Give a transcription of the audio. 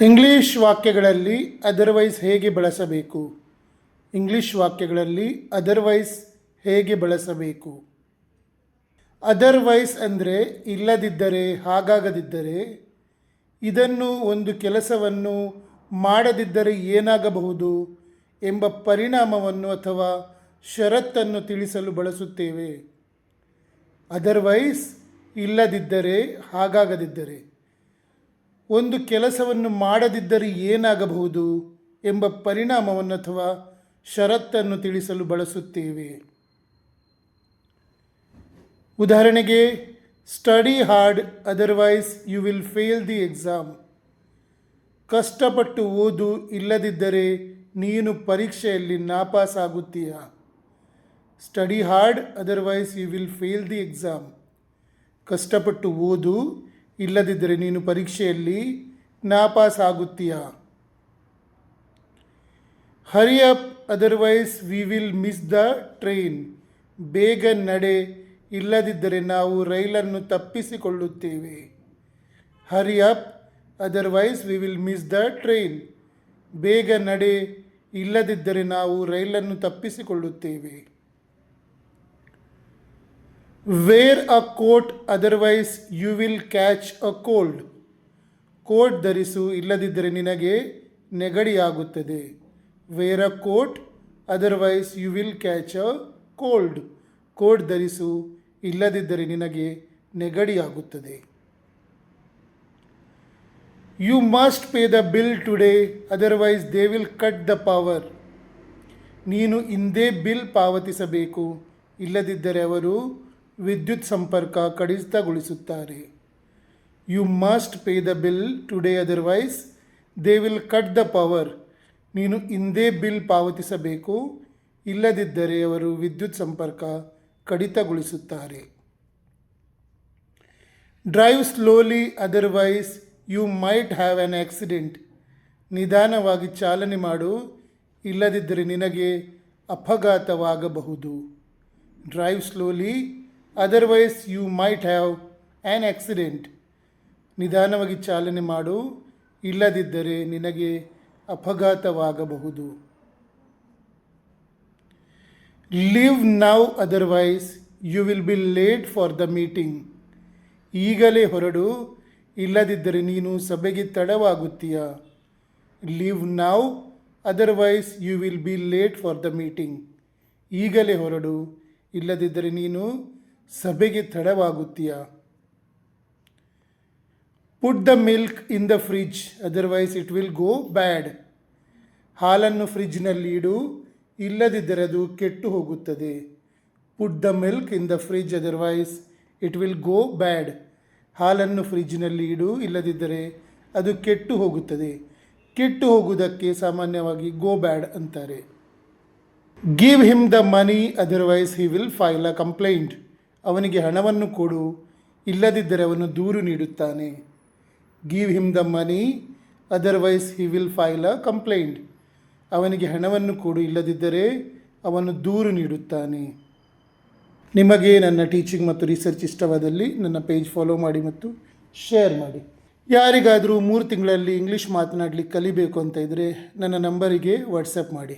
English ವಾಕ್ಯಗಳಲ್ಲಿ otherwise ಹೇಗೆ ಬಳಸಬೇಕು? English ವಾಕ್ಯಗಳಲ್ಲಿ otherwise ಹೇಗೆ ಬಳಸಬೇಕು? ಅದರ್ವೈಸ್ ಅಂದರೆ ಇಲ್ಲದಿದ್ದರೆ, ಹಾಗಾಗದಿದ್ದರೆ, ಇದನ್ನು ಒಂದು ಕೆಲಸವನ್ನು ಮಾಡದಿದ್ದರೆ ಏನಾಗಬಹುದು ಎಂಬ ಪರಿಣಾಮವನ್ನು ಅಥವಾ ಷರತ್ತನ್ನು ತಿಳಿಸಲು ಬಳಸುತ್ತೇವೆ. ಅದರ್ವೈಸ್ ಇಲ್ಲದಿದ್ದರೆ, ಹಾಗಾಗದಿದ್ದರೆ, ಒಂದು ಕೆಲಸವನ್ನು ಮಾಡದಿದ್ದರೆ ಏನಾಗಬಹುದು ಎಂಬ ಪರಿಣಾಮವನ್ನು ಅಥವಾ ಷರತ್ತನ್ನು ತಿಳಿಸಲು ಬಳಸುತ್ತೇವೆ. ಉದಾಹರಣೆಗೆ, study hard otherwise you will fail the exam. ಕಷ್ಟಪಟ್ಟು ಓದು, ಇಲ್ಲದಿದ್ದರೆ ನೀನು ಪರೀಕ್ಷೆಯಲ್ಲಿ ನಾಪಾಸಾಗುತ್ತೀಯ. Study hard otherwise you will fail the exam. ಕಷ್ಟಪಟ್ಟು ಓದು, ಇಲ್ಲದಿದ್ದರೆ ನೀನು ಪರೀಕ್ಷೆಯಲ್ಲಿ ನಾಪಾಸಾಗುತ್ತೀಯ. Hurry up otherwise we will miss the train. ಬೇಗ ನಡೆ, ಇಲ್ಲದಿದ್ದರೆ ನಾವು ರೈಲನ್ನು ತಪ್ಪಿಸಿಕೊಳ್ಳುತ್ತೇವೆ. Hurry up otherwise we will miss the train. ಬೇಗ ನಡೆ, ಇಲ್ಲದಿದ್ದರೆ ನಾವು ರೈಲನ್ನು ತಪ್ಪಿಸಿಕೊಳ್ಳುತ್ತೇವೆ. Wear a coat otherwise you will catch a cold. Coat ಧರಿಸು, ಇಲ್ಲದಿದ್ದರೆ ನಿನಗೆ ನೆಗಡಿಯಾಗುತ್ತದೆ. Wear a coat otherwise you will catch a cold. Coat ಧರಿಸು, ಇಲ್ಲದಿದ್ದರೆ ನಿನಗೆ ನೆಗಡಿಯಾಗುತ್ತದೆ. You must pay the bill today otherwise they will cut the power. ನೀನು ಇಂದೇ ಬಿಲ್ ಪಾವತಿಸಬೇಕು, ಇಲ್ಲದಿದ್ದರೆ ಅವರು ವಿದ್ಯುತ್ ಸಂಪರ್ಕ ಕಡಿತಗೊಳಿಸುತ್ತಾರೆ. You must pay the bill today otherwise they will cut the power. ನೀನು ಇಂದೇ ಬಿಲ್ ಪಾವತಿಸಬೇಕು, ಇಲ್ಲದಿದ್ದರೆ ಅವರು ವಿದ್ಯುತ್ ಸಂಪರ್ಕ ಕಡಿತಗೊಳಿಸುತ್ತಾರೆ. Drive slowly otherwise you might have an accident. ನಿಧಾನವಾಗಿ ಚಾಲನೆ ಮಾಡು, ಇಲ್ಲದಿದ್ದರೆ ನಿನಗೆ ಅಪಘಾತವಾಗಬಹುದು. Drive slowly otherwise you might have an accident. ನಿಧಾನವಾಗಿ ಚಾಲನೆ ಮಾಡು, ಇಲ್ಲದಿದ್ದರೆ ನಿನಗೆ ಅಪಘಾತವಾಗಬಹುದು. Leave now otherwise you will be late for the meeting. ಈಗಲೇ ಹೊರಡು, ಇಲ್ಲದಿದ್ದರೆ ನೀನು ಸಭೆಗೆ ತಡವಾಗುತ್ತೀಯ. Leave now otherwise you will be late for the meeting. ಈಗಲೇ ಹೊರಡು, ಇಲ್ಲದಿದ್ದರೆ ನೀನು ಸಭೆಗೆ ತಡವಾಗುತ್ತೀಯ. Put the milk in the fridge otherwise it will go bad. ಹಾಲನ್ನು ಫ್ರಿಡ್ಜ್ನಲ್ಲಿ ಇಡು, ಇಲ್ಲದಿದ್ದರೆ ಅದು ಕೆಟ್ಟು ಹೋಗುತ್ತದೆ. Put the milk in the fridge otherwise it will go bad. ಹಾಲನ್ನು ಫ್ರಿಡ್ಜ್ನಲ್ಲಿ ಇಡು, ಇಲ್ಲದಿದ್ದರೆ ಅದು ಕೆಟ್ಟು ಹೋಗುತ್ತದೆ. ಕೆಟ್ಟು ಹೋಗುವುದಕ್ಕೆ ಸಾಮಾನ್ಯವಾಗಿ ಗೋ ಬ್ಯಾಡ್ ಅಂತಾರೆ. Give him the money otherwise he will file a complaint. ಅವನಿಗೆ ಹಣವನ್ನು ಕೊಡು, ಇಲ್ಲದಿದ್ದರೆ ಅವನು ದೂರು ನೀಡುತ್ತಾನೆ. Give him the money otherwise he will file a complaint. ಅವನಿಗೆ ಹಣವನ್ನು ಕೊಡು, ಇಲ್ಲದಿದ್ದರೆ ಅವನು ದೂರು ನೀಡುತ್ತಾನೆ. ನಿಮಗೆ ನನ್ನ ಟೀಚಿಂಗ್ ಮತ್ತು ರಿಸರ್ಚ್ ಇಷ್ಟವಾದಲ್ಲಿ ನನ್ನ ಪೇಜ್ ಫಾಲೋ ಮಾಡಿ ಮತ್ತು ಶೇರ್ ಮಾಡಿ. ಯಾರಿಗಾದರೂ 3 ತಿಂಗಳಲ್ಲಿ ಇಂಗ್ಲೀಷ್ ಮಾತನಾಡಲಿಕ್ಕೆ ಕಲಿಬೇಕು ಅಂತ ಇದ್ದರೆ ನನ್ನ ನಂಬರಿಗೆ ವಾಟ್ಸಪ್ ಮಾಡಿ.